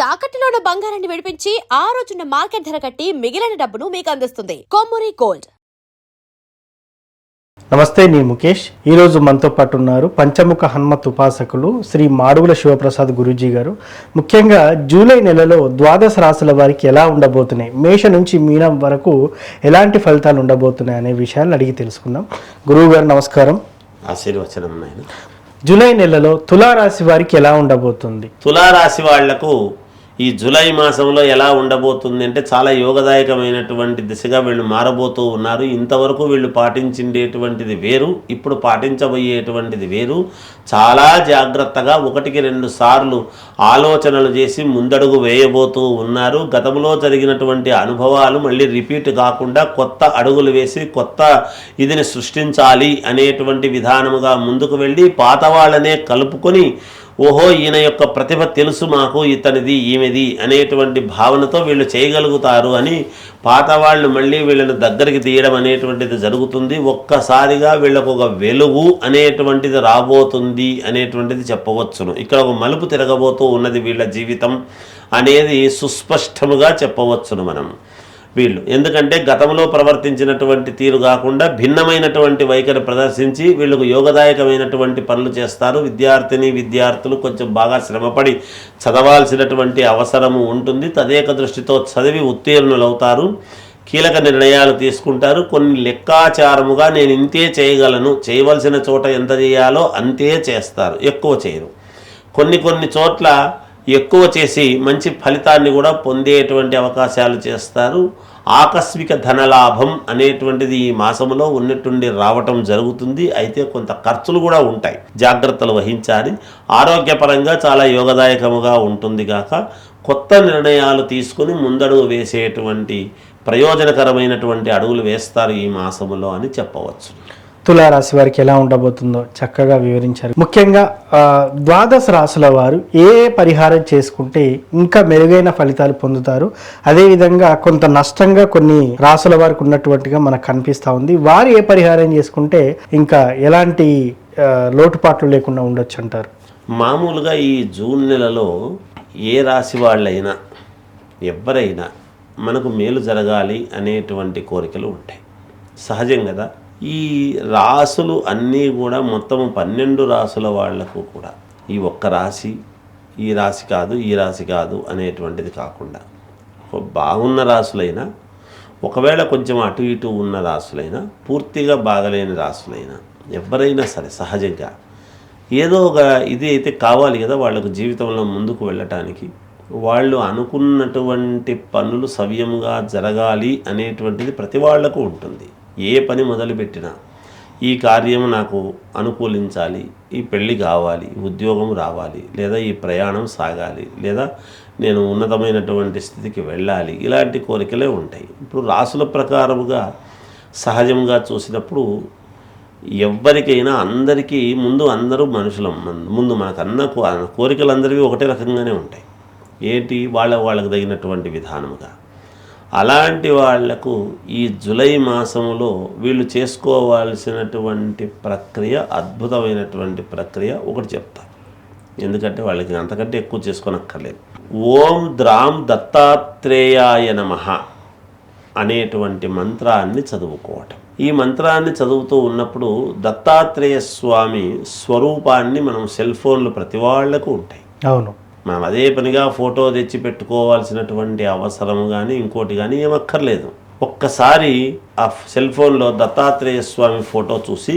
తాకట్టులో ఉన్న బంగారాన్ని విడిపించి ఆ రోజున్న మార్కెట్ ధర కట్టి మిగిలిన డబ్బును మీకు అందిస్తుంది కొమ్మూరి గోల్డ్. నమస్తే, నేను ముఖేష్. ఈరోజు మనతో పాటు ఉన్నారు పంచముఖ హనుమత్ ఉపాసకులు శ్రీ మాడుగుల శివప్రసాద్ గురూజీ గారు. ముఖ్యంగా జూలై నెలలో ద్వాదశ రాశుల వారికి ఎలా ఉండబోతున్నాయి, మేష నుంచి మీనం వరకు ఎలాంటి ఫలితాలు ఉండబోతున్నాయి అనే విషయాన్ని అడిగి తెలుసుకుందాం. గురువు గారు నమస్కారం. ఆశీర్వచనం నాయన. జూలై నెలలో తులారాశి వారికి ఎలా ఉండబోతుంది? తులారాశి వాళ్లకు ఈ జూలై మాసంలో ఎలా ఉండబోతుంది అంటే చాలా యోగదాయకమైనటువంటి దిశగా వీళ్ళు మారబోతూ ఉన్నారు. ఇంతవరకు వీళ్ళు పాటించేటువంటిది వేరు, ఇప్పుడు పాటించబోయేటువంటిది వేరు. చాలా జాగ్రత్తగా 1-2 సార్లు ఆలోచనలు చేసి ముందడుగు వేయబోతూ ఉన్నారు. గతంలో జరిగినటువంటి అనుభవాలు మళ్ళీ రిపీట్ కాకుండా కొత్త అడుగులు వేసి కొత్త ఇదిని సృష్టించాలి అనేటువంటి విధానముగా ముందుకు వెళ్ళి పాత వాళ్ళనే కలుపుకొని ఓహో ఈయన యొక్క ప్రతిభ తెలుసు మాకు, ఇతనిది ఈమెది అనేటువంటి భావనతో వీళ్ళు చేయగలుగుతారు అని పాత వాళ్ళు మళ్ళీ వీళ్ళని దగ్గరికి తీయడం అనేటువంటిది జరుగుతుంది. ఒక్కసారిగా వీళ్ళకు ఒక వెలుగు అనేటువంటిది రాబోతుంది అనేటువంటిది చెప్పవచ్చును. ఇక్కడ ఒక మలుపు తిరగబోతూ ఉన్నది వీళ్ళ జీవితం అనేది సుస్పష్టముగా చెప్పవచ్చును మనం. వీళ్ళు ఎందుకంటే గతంలో ప్రవర్తించినటువంటి తీరు కాకుండా భిన్నమైనటువంటి వైఖరి ప్రదర్శించి వీళ్ళకు యోగదాయకమైనటువంటి పనులు చేస్తారు. విద్యార్థులు కొంచెం బాగా శ్రమపడి చదవాల్సినటువంటి అవసరము ఉంటుంది. తదేక దృష్టితో చదివి ఉత్తీర్ణులవుతారు. కీలక నిర్ణయాలు తీసుకుంటారు. కొన్ని లెక్కాచారముగా నేను ఇంతే చేయగలను, చేయవలసిన చోట ఎంత చేయాలో అంతే చేస్తారు, ఎక్కువ చేయరు. కొన్ని చోట్ల ఎక్కువ చేసి మంచి ఫలితాన్ని కూడా పొందేటువంటి అవకాశాలు చేస్తారు. ఆకస్మిక ధనలాభం అనేటువంటిది ఈ మాసంలో ఉన్నట్టుండి రావటం జరుగుతుంది. అయితే కొంత ఖర్చులు కూడా ఉంటాయి, జాగ్రత్తలు వహించాలి. ఆరోగ్యపరంగా చాలా యోగదాయకముగా ఉంటుంది కాక కొత్త నిర్ణయాలు తీసుకుని ముందడుగు వేసేటువంటి ప్రయోజనకరమైనటువంటి అడుగులు వేస్తారు ఈ మాసములో అని చెప్పవచ్చు. తులారాశి వారికి ఎలా ఉండబోతుందో చక్కగా వివరించారు. ముఖ్యంగా ద్వాదశ రాశుల వారు ఏ పరిహారం చేసుకుంటే ఇంకా మెరుగైన ఫలితాలు పొందుతారు, అదేవిధంగా కొంత నష్టంగా కొన్ని రాశుల వారికి ఉన్నటువంటిగా మనకు కనిపిస్తూ ఉంది. వారు ఏ పరిహారం చేసుకుంటే ఇంకా ఎలాంటి లోటుపాట్లు లేకుండా ఉండొచ్చు అంటారు? మామూలుగా ఈ జూన్ నెలలో ఏ రాశి వాళ్ళైనా ఎవరైనా మనకు మేలు జరగాలి అనేటువంటి కోరికలు ఉంటాయి, సహజం కదా. ఈ రాసులు అన్నీ కూడా మొత్తం 12 రాసుల వాళ్లకు కూడా ఈ ఒక్క రాశి, ఈ రాశి కాదు ఈ రాశి కాదు అనేటువంటిది కాకుండా బాగున్న రాసులైనా, ఒకవేళ కొంచెం అటు ఇటు ఉన్న రాసులైనా, పూర్తిగా బాగలేని రాసులైనా, ఎవరైనా సరే సహజంగా ఏదో ఒక ఇది అయితే కావాలి కదా వాళ్ళకు జీవితంలో ముందుకు వెళ్ళటానికి. వాళ్ళు అనుకున్నటువంటి పనులు సవ్యంగా జరగాలి అనేటువంటిది ప్రతి వాళ్లకు ఉంటుంది. ఏ పని మొదలుపెట్టినా ఈ కార్యం నాకు అనుకూలించాలి, ఈ పెళ్ళి కావాలి, ఉద్యోగం రావాలి, లేదా ఈ ప్రయాణం సాగాలి, లేదా నేను ఉన్నతమైనటువంటి స్థితికి వెళ్ళాలి, ఇలాంటి కోరికలే ఉంటాయి. ఇప్పుడు రాసుల ప్రకారముగా సహజంగా చూసినప్పుడు ఎవరికైనా అందరికీ ముందు అందరూ మనుషులం, ముందు మనకు కోరికలు అందరివి ఒకటే రకంగానే ఉంటాయి. ఏంటి వాళ్ళకు తగినటువంటి విధానముగా. అలాంటి వాళ్లకు ఈ జూలై మాసంలో వీళ్ళు చేసుకోవాల్సినటువంటి ప్రక్రియ, అద్భుతమైనటువంటి ప్రక్రియ ఒకటి చెప్తారు. ఎందుకంటే వాళ్ళకి అంతకంటే ఎక్కువ చేసుకోనక్కర్లేదు. ఓం ద్రాం దత్తాత్రేయాయ నమః అనేటువంటి మంత్రాన్ని చదువుకోవటం. ఈ మంత్రాన్ని చదువుతూ ఉన్నప్పుడు దత్తాత్రేయ స్వామి స్వరూపాన్ని మనం సెల్ ఫోన్లు ప్రతి వాళ్లకు ఉంటాయి. అవును, మనం అదే పనిగా ఫోటో తెచ్చి పెట్టుకోవాల్సినటువంటి అవసరం కానీ ఇంకోటి కానీ ఏమక్కర్లేదు. ఒక్కసారి ఆ సెల్ ఫోన్లో దత్తాత్రేయ స్వామి ఫోటో చూసి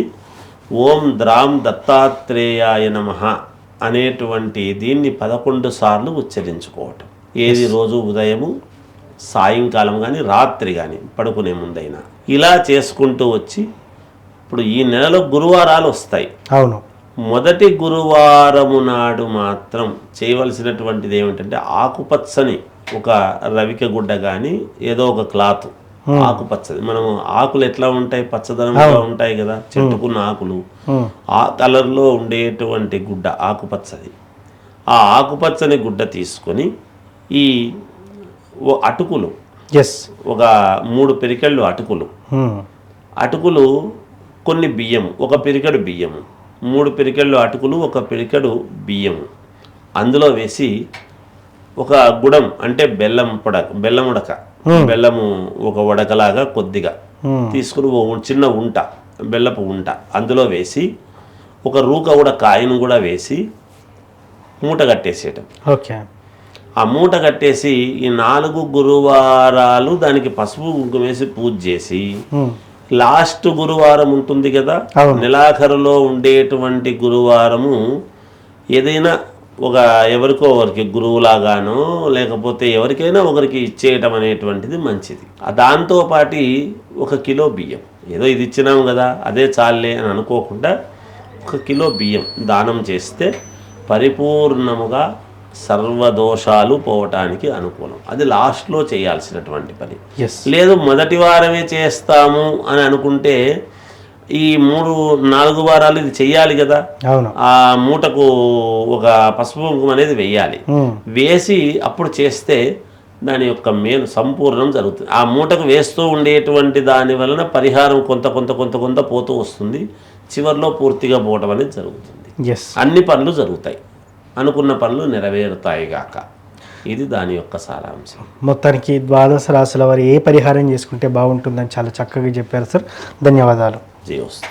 ఓం ద్రాం దత్తాత్రేయాయ నమః అనేటువంటి దీన్ని 11 సార్లు ఉచ్చరించుకోవటం. ఏది రోజు ఉదయము, సాయంకాలం కానీ రాత్రి కానీ పడుకునే ముందైనా ఇలా చేసుకుంటూ వచ్చి ఇప్పుడు ఈ నెలలో గురువారాలు వస్తాయి. అవును, మొదటి గురువారము నాడు మాత్రం చేయవలసినటువంటిది ఏమిటంటే ఆకుపచ్చని ఒక రవిక గుడ్డ కానీ ఏదో ఒక క్లాత్, ఆకుపచ్చని, మనం ఆకులు ఎట్లా ఉంటాయి, పచ్చదనంగా ఉంటాయి కదా, చెట్టుకున్న ఆకులు, ఆ కలర్లో ఉండేటువంటి గుడ్డ ఆకుపచ్చది. ఆ ఆకుపచ్చని గుడ్డ తీసుకొని ఈ అటుకులు, ఒక 3 పిరికెళ్ళు అటుకులు, కొన్ని బియ్యము, ఒక పిరికెడు బియ్యము, 3 పిరికెళ్ళు అటుకులు, ఒక పిరికెడు బియ్యము అందులో వేసి ఒక గుడం అంటే బెల్లం ఉడక బెల్లము ఒక ఉడకలాగా కొద్దిగా తీసుకుని చిన్న ఉంట బెల్లపు ఉంట అందులో వేసి ఒక రూక కూడా కాయను కూడా వేసి మూట కట్టేసేయటం. ఓకే. ఆ మూట కట్టేసి ఈ 4 గురువారాలు దానికి పసుపు కుంకుమ వేసి పూజ చేసి లాస్ట్ గురువారం ఉంటుంది కదా, నెలాఖరులో ఉండేటువంటి గురువారము ఏదైనా ఒక ఎవరికో ఒకరికి గురువులాగానో లేకపోతే ఎవరికైనా ఒకరికి ఇచ్చేయటం అనేటువంటిది మంచిది. దాంతోపాటి 1 కిలో బియ్యం, ఏదో ఇది ఇచ్చినాం కదా అదే చాలే అని అనుకోకుండా 1 కిలో బియ్యం దానం చేస్తే పరిపూర్ణముగా సర్వదోషాలు పోవటానికి అనుకూలం. అది లాస్ట్లో చేయాల్సినటువంటి పని. లేదు మొదటి వారమే చేస్తాము అని అనుకుంటే ఈ 3-4 వారాలు ఇది చెయ్యాలి కదా, ఆ మూటకు ఒక పసుపు కుంకుమ అనేది వేయాలి. వేసి అప్పుడు చేస్తే దాని యొక్క మేలు సంపూర్ణం జరుగుతుంది. ఆ మూటకు వేస్తూ ఉండేటువంటి దాని వలన పరిహారం కొంత కొంత కొంత కొంత పోతూ వస్తుంది. చివరిలో పూర్తిగా పోవటం అనేది జరుగుతుంది. అన్ని పనులు జరుగుతాయి, అనుకున్న పనులు నెరవేరుతాయి గాక. ఇది దాని యొక్క సారాంశం. మొత్తానికి ద్వాదశ రాశుల వారు ఏ పరిహారం చేసుకుంటే బాగుంటుందని చాలా చక్కగా చెప్పారు సార్. ధన్యవాదాలు. జయోస్తు.